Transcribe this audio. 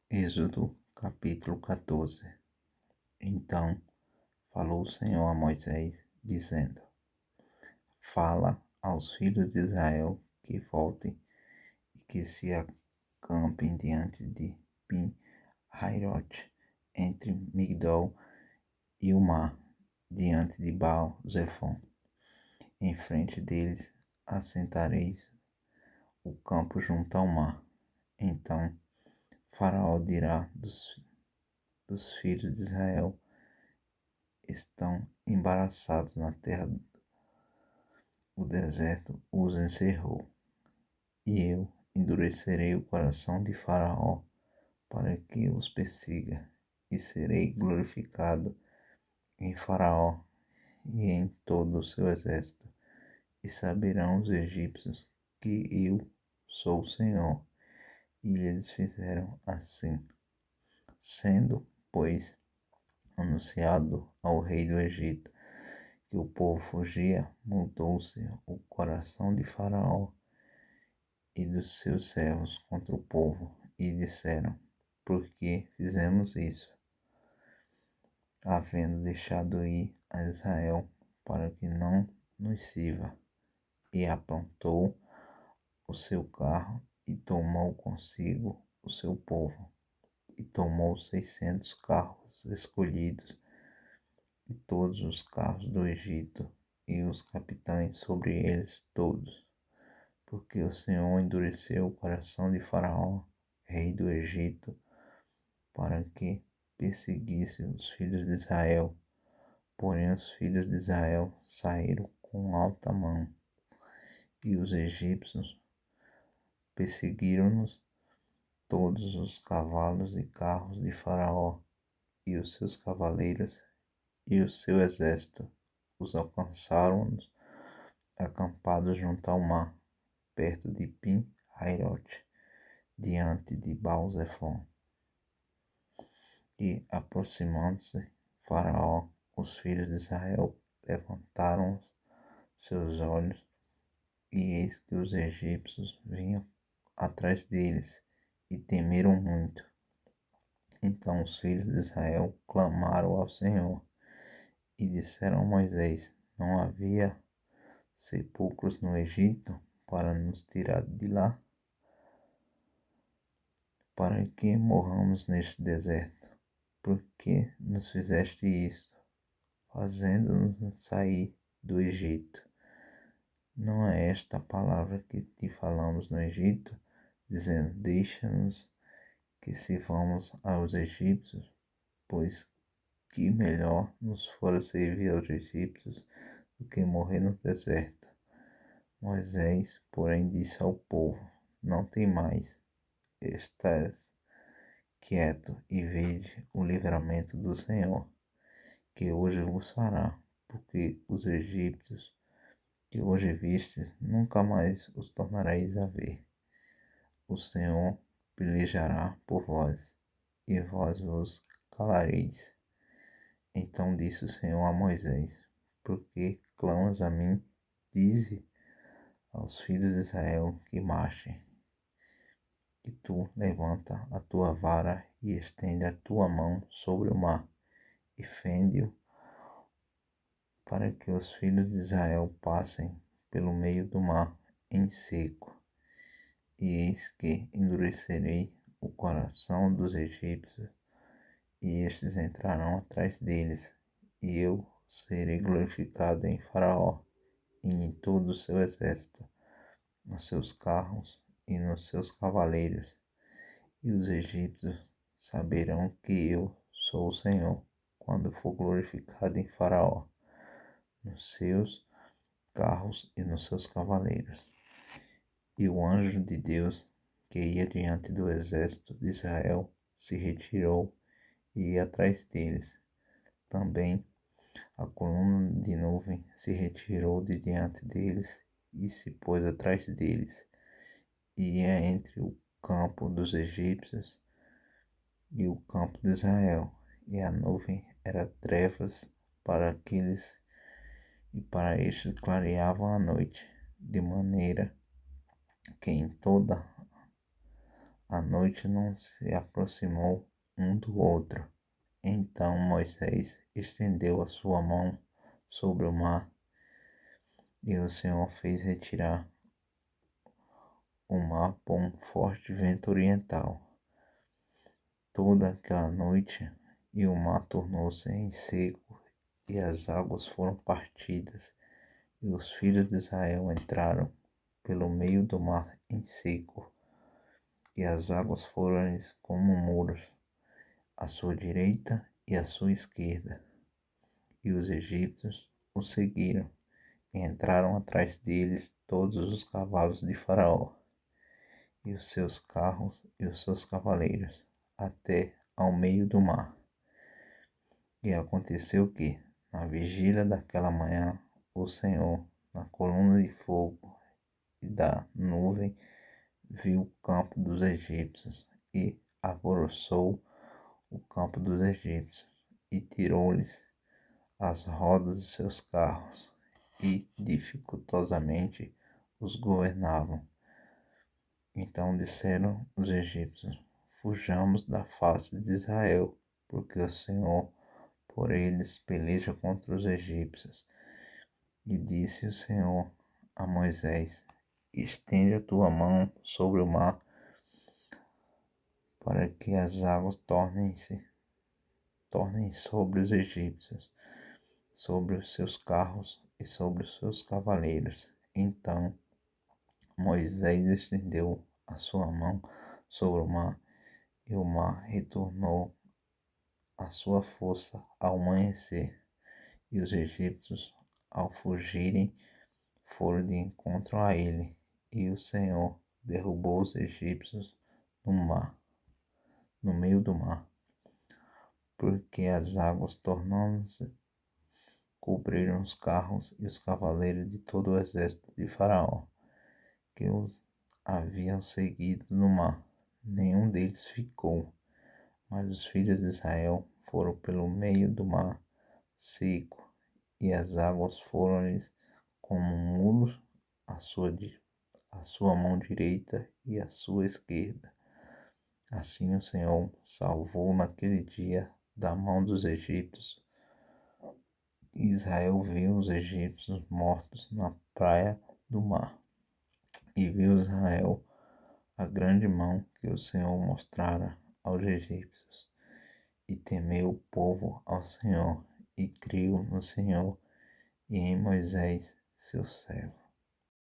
Êxodo capítulo 14. Então falou o Senhor a Moisés, dizendo: Fala aos filhos de Israel que voltem e que se acampem diante de Pi-Hahirote, entre Migdol e o mar, diante de Baal-Zefon. Em frente deles assentareis o campo junto ao mar. Então Faraó dirá dos filhos de Israel: estão embaraçados na terra, o deserto os encerrou. E eu endurecerei o coração de Faraó para que os persiga, e serei glorificado em Faraó e em todo o seu exército, e saberão os egípcios que eu sou o Senhor. E eles fizeram assim. Sendo, pois, anunciado ao rei do Egito que o povo fugia, mudou-se o coração de Faraó e dos seus servos contra o povo, e disseram: por que fizemos isso, havendo deixado ir a Israel para que não nos sirva? E aprontou o seu carro e tomou consigo o seu povo, e tomou 600 carros escolhidos, e todos os carros do Egito, e os capitães sobre eles todos, porque o Senhor endureceu o coração de Faraó, rei do Egito, para que perseguisse os filhos de Israel. Porém os filhos de Israel saíram com alta mão, e os egípcios perseguiram-nos. Todos os cavalos e carros de Faraó, e os seus cavaleiros, e o seu exército, os alcançaram-nos acampados junto ao mar, perto de Pin-Hahirote, diante de Baal-Zefon. E aproximando-se Faraó, os filhos de Israel levantaram seus olhos, e eis que os egípcios vinham atrás deles, e temeram muito. Então os filhos de Israel clamaram ao Senhor, e disseram a Moisés: não havia sepulcros no Egito para nos tirar de lá, para que morramos neste deserto? Por que nos fizeste isto, fazendo-nos sair do Egito? Não é esta a palavra que te falamos no Egito, dizendo: deixa-nos que sirvamos aos egípcios, pois que melhor nos fora servir aos egípcios do que morrer no deserto. Moisés, porém, disse ao povo: não temais, estais quieto e vede o livramento do Senhor, que hoje vos fará, porque os egípcios que hoje vistes, nunca mais os tornareis a ver. O Senhor pelejará por vós, e vós vos calareis. Então disse o Senhor a Moisés: por que clamas a mim? Dize aos filhos de Israel que marchem. E tu levanta a tua vara e estende a tua mão sobre o mar, e fende-o, para que os filhos de Israel passem pelo meio do mar em seco. E eis que endurecerei o coração dos egípcios, e estes entrarão atrás deles, e eu serei glorificado em Faraó e em todo o seu exército, nos seus carros e nos seus cavaleiros. E os egípcios saberão que eu sou o Senhor, quando for glorificado em Faraó, nos seus carros e nos seus cavaleiros. E o anjo de Deus, que ia diante do exército de Israel, se retirou e ia atrás deles. Também a coluna de nuvem se retirou de diante deles e se pôs atrás deles, e ia entre o campo dos egípcios e o campo de Israel, e a nuvem era trevas para aqueles, e para estes clareavam a noite, de maneira que em toda A noite não se aproximou um do outro. Então Moisés estendeu a sua mão sobre o mar, e o Senhor fez retirar o mar por um forte vento oriental. Toda aquela noite, e o mar tornou-se em seco, e as águas foram partidas, e os filhos de Israel entraram pelo meio do mar em seco, e as águas foram-lhes como muros, à sua direita e à sua esquerda. E os egípcios os seguiram, e entraram atrás deles todos os cavalos de Faraó, e os seus carros e os seus cavaleiros, até ao meio do mar. E aconteceu que, na vigília daquela manhã, o Senhor, na coluna de fogo e da nuvem, viu o campo dos egípcios e alvoroçou o campo dos egípcios e tirou-lhes as rodas de seus carros e dificultosamente os governavam. Então disseram os egípcios: fujamos da face de Israel, porque o Senhor por eles peleja contra os egípcios. E disse o Senhor a Moisés: estende a tua mão sobre o mar, para que as águas tornem sobre os egípcios, sobre os seus carros e sobre os seus cavaleiros. Então Moisés estendeu a sua mão sobre o mar, e o mar retornou à sua força ao amanhecer, e os egípcios, ao fugirem, foram de encontro a ele, e o Senhor derrubou os egípcios no mar, no meio do mar, porque as águas tornando-se cobriram os carros e os cavaleiros de todo o exército de Faraó, que os haviam seguido no mar. Nenhum deles ficou, mas os filhos de Israel foram pelo meio do mar seco, e as águas foram-lhes como muros à sua mão direita e à sua esquerda. Assim o Senhor salvou naquele dia da mão dos egípcios. Israel viu os egípcios mortos na praia do mar, e viu Israel a grande mão que o Senhor mostrara aos egípcios, e temeu o povo ao Senhor, e creu no Senhor e em Moisés, seu servo.